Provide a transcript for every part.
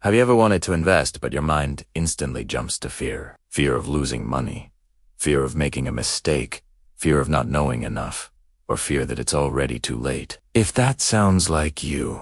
Have you ever wanted to invest, but your mind instantly jumps to fear? Fear of losing money, fear of making a mistake, fear of not knowing enough, or fear that it's already too late. If that sounds like you,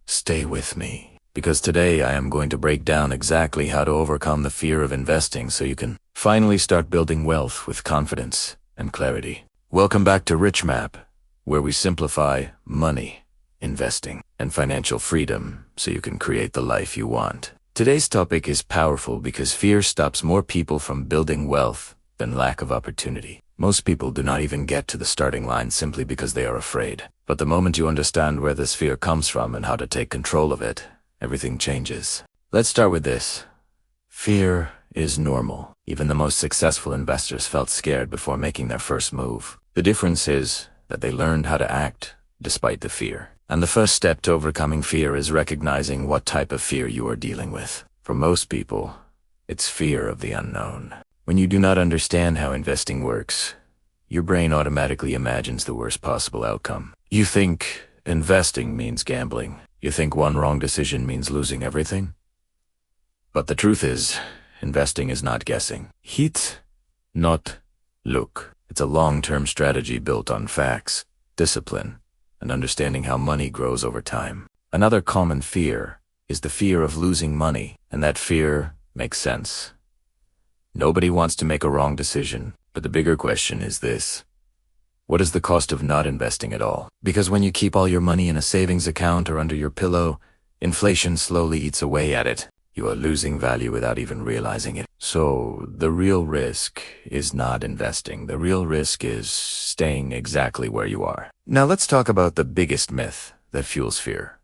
stay with me, because today I am going to break down exactly how to overcome the fear of investing so you can finally start building wealth with confidence and clarity. Welcome back to Rich Map, where we simplify money, investing, and financial freedom so you can create the life you want. Today's topic is powerful because fear stops more people from building wealth than lack of opportunity. Most people do not even get to the starting line simply because they are afraid. But the moment you understand where this fear comes from and how to take control of it, everything changes. Let's start with this. Fear is normal. Even the most successful investors felt scared before making their first move. The difference is that they learned how to act despite the fear. And the first step to overcoming fear is recognizing what type of fear you are dealing with. For most people, it's fear of the unknown. When you do not understand how investing works, your brain automatically imagines the worst possible outcome. You think investing means gambling. You think one wrong decision means losing everything. But the truth is, investing is not guessing. Hit, not look. It's a long-term strategy built on facts, discipline, and understanding how money grows over time. Another common fear is the fear of losing money, and that fear makes sense. Nobody wants to make a wrong decision, but the bigger question is this: what is the cost of not investing at all? Because when you keep all your money in a savings account or under your pillow, inflation slowly eats away at it. You are losing value without even realizing it. So the real risk is not investing. The real risk is staying exactly where you are. Now let's talk about the biggest myth that fuels fear.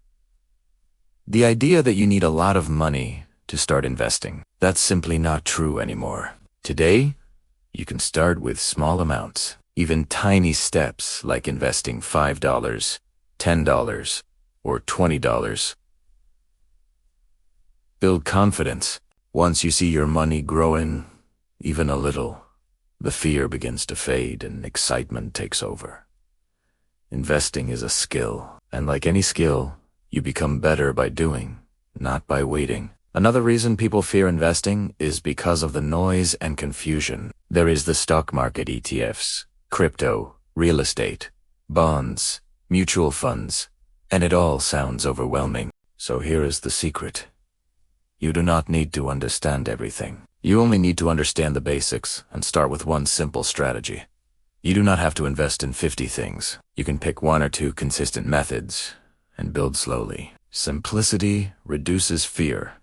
The idea that you need a lot of money to start investing. That's simply not true anymore. Today, you can start with small amounts, even tiny steps like investing $5, $10, or $20. Build confidence. Once you see your money growing, even a little, the fear begins to fade and excitement takes over. Investing is a skill, and like any skill, you become better by doing, not by waiting. Another reason people fear investing is because of the noise and confusion. There is the stock market, ETFs, crypto, real estate, bonds, mutual funds, and it all sounds overwhelming. So here is the secret. You do not need to understand everything. You only need to understand the basics and start with one simple strategy. You do not have to invest in 50 things. You can pick one or two consistent methods and build slowly. Simplicity reduces fear.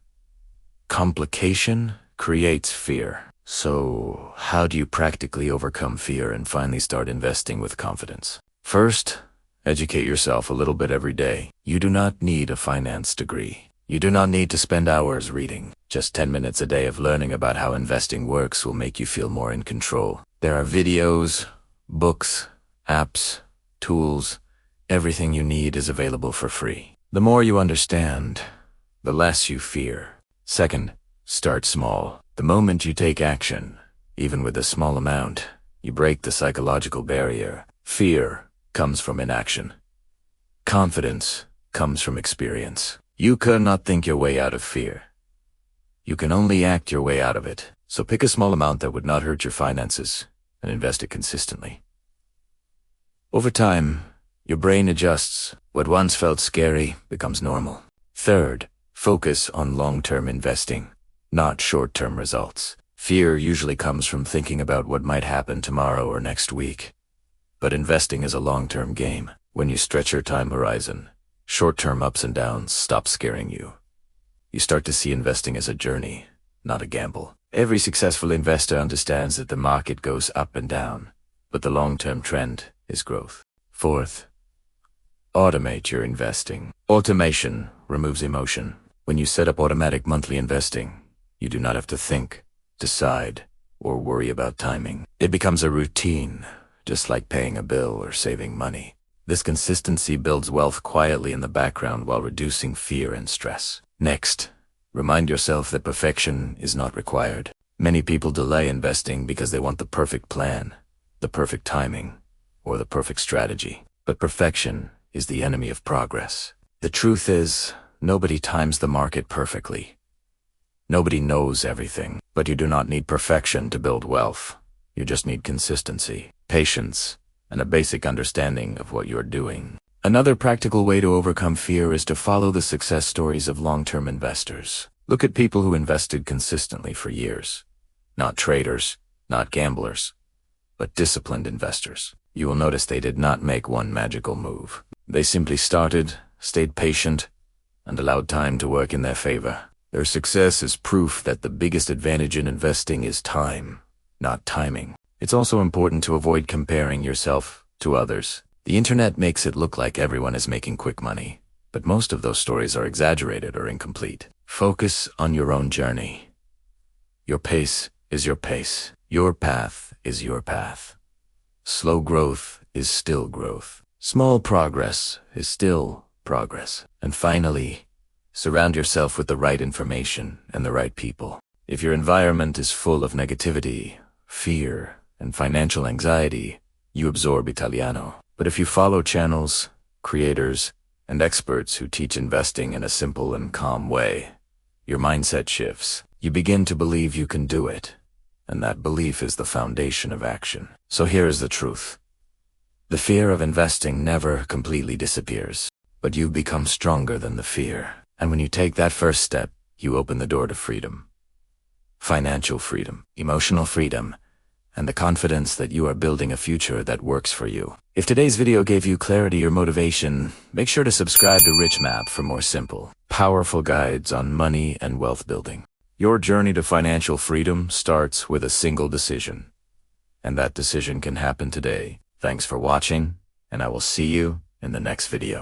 Complication creates fear. So, how do you practically overcome fear and finally start investing with confidence? First, educate yourself a little bit every day. You do not need a finance degree. You do not need to spend hours reading. Just 10 minutes a day of learning about how investing works will make you feel more in control. There are videos, books, apps, tools. Everything you need is available for free. The more you understand, the less you fear. Second, start small. The moment you take action, even with a small amount, you break the psychological barrier. Fear comes from inaction. Confidence comes from experience. You cannot think your way out of fear. You can only act your way out of it. So pick a small amount that would not hurt your finances and invest it consistently. Over time, your brain adjusts. What once felt scary becomes normal. Third, focus on long-term investing, not short-term results. Fear usually comes from thinking about what might happen tomorrow or next week. But investing is a long-term game. When you stretch your time horizon, short-term ups and downs stop scaring you. You start to see investing as a journey, not a gamble. Every successful investor understands that the market goes up and down, but the long-term trend is growth. Fourth, automate your investing. Automation removes emotion. When you set up automatic monthly investing, you do not have to think, decide, or worry about timing. It becomes a routine, just like paying a bill or saving money. This consistency builds wealth quietly in the background while reducing fear and stress. Next, remind yourself that perfection is not required. Many people delay investing because they want the perfect plan, the perfect timing, or the perfect strategy. But perfection is the enemy of progress. The truth is, nobody times the market perfectly. Nobody knows everything, but you do not need perfection to build wealth. You just need consistency, patience, and a basic understanding of what you're doing. Another practical way to overcome fear is to follow the success stories of long-term investors. Look at people who invested consistently for years. Not traders, not gamblers, but disciplined investors. You will notice they did not make one magical move. They simply started, stayed patient, and allowed time to work in their favor. Their success is proof that the biggest advantage in investing is time, not timing. It's also important to avoid comparing yourself to others. The internet makes it look like everyone is making quick money, but most of those stories are exaggerated or incomplete. Focus on your own journey. Your pace is your pace. Your path is your path. Slow growth is still growth. Small progress is still progress. And finally, surround yourself with the right information and the right people. If your environment is full of negativity, fear, and financial anxiety, you absorb Italiano. But if you follow channels, creators, and experts who teach investing in a simple and calm way, your mindset shifts. You begin to believe you can do it, and that belief is the foundation of action. So here is the truth. The fear of investing never completely disappears, but you become stronger than the fear. And when you take that first step, you open the door to freedom. Financial freedom, emotional freedom, and the confidence that you are building a future that works for you. If today's video gave you clarity or motivation, make sure to subscribe to Rich Map for more simple, powerful guides on money and wealth building. Your journey to financial freedom starts with a single decision, and that decision can happen today. Thanks for watching, and I will see you in the next video.